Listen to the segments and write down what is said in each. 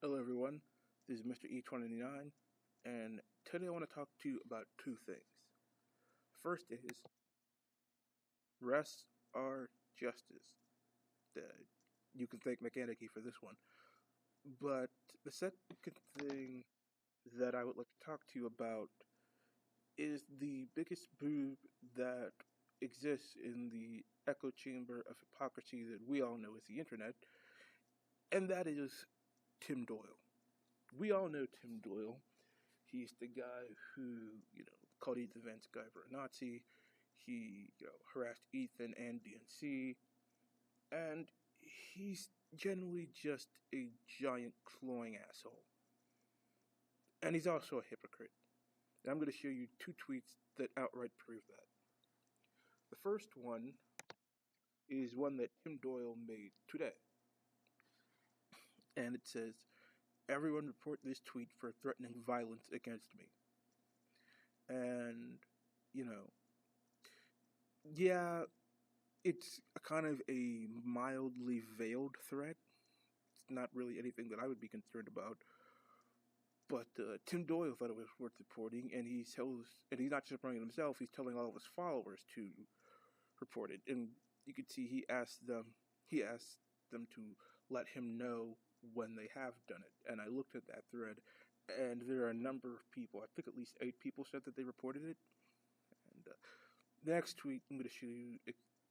Hello everyone, this is Mr. E29, and today I want to talk to you about two things. First is, rest our justice. You can thank Mechanicky for this one. But the second thing that I would like to talk to you about is the biggest boob that exists in the echo chamber of hypocrisy that we all know as the internet, and that is Tim Doyle. We all know Tim Doyle. He's the guy who, called Ethan Van Sciver a Nazi. He, harassed Ethan and DNC. And he's generally just a giant cloying asshole. And he's also a hypocrite. And I'm going to show you two tweets that outright prove that. The first one is one that Tim Doyle made today. And it says, "Everyone report this tweet for threatening violence against me." And, yeah, it's a kind of a mildly veiled threat. It's not really anything that I would be concerned about. But Tim Doyle thought it was worth reporting, and he's not just reporting it himself, he's telling all of his followers to report it. And you can see he asked them to let him know when they have done it. And I looked at that thread, and there are a number of people, I think at least 8 people said that they reported it. And the next tweet I'm going to show you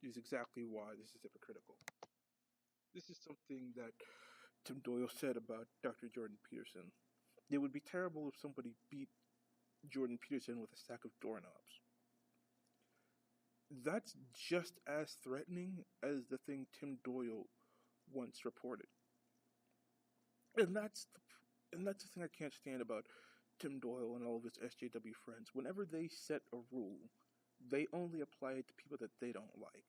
is exactly why this is hypocritical. This is something that Tim Doyle said about Dr. Jordan Peterson. "It would be terrible if somebody beat Jordan Peterson with a stack of doorknobs." That's just as threatening as the thing Tim Doyle once reported. And that's the thing I can't stand about Tim Doyle and all of his SJW friends. Whenever they set a rule, they only apply it to people that they don't like.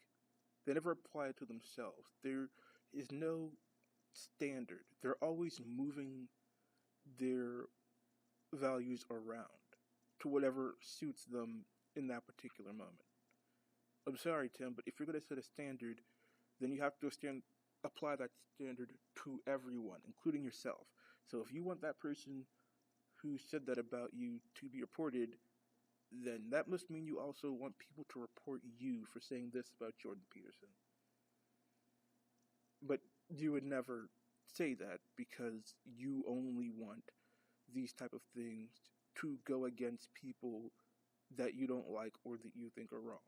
They never apply it to themselves. There is no standard. They're always moving their values around to whatever suits them in that particular moment. I'm sorry, Tim, but if you're going to set a standard, then you have to apply that standard to everyone, including yourself. So if you want that person who said that about you to be reported, then that must mean you also want people to report you for saying this about Jordan Peterson. But you would never say that because you only want these type of things to go against people that you don't like or that you think are wrong.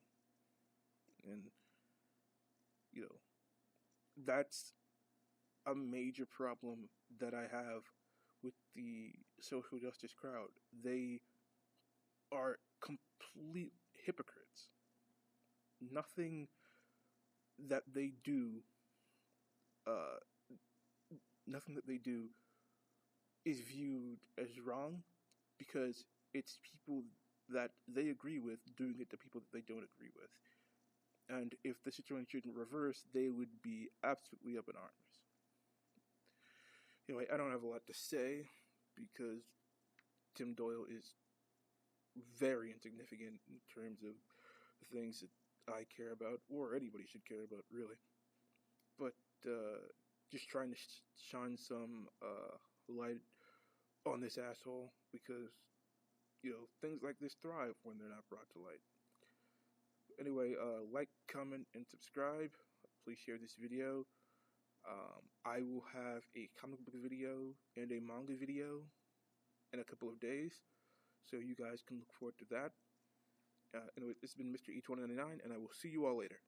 And, that's a major problem that I have with the social justice crowd. They are complete hypocrites. Nothing that they do is viewed as wrong because it's people that they agree with doing it to people that they don't agree with. And if the situation were reversed, they would be absolutely up in arms. Anyway, I don't have a lot to say because Tim Doyle is very insignificant in terms of the things that I care about, or anybody should care about, really. But just trying to shine some light on this asshole because, things like this thrive when they're not brought to light. Anyway, like, comment, and subscribe. Please share this video. I will have a comic book video and a manga video in a couple of days, so you guys can look forward to that. Anyway, this has been Mr. E29, and I will see you all later.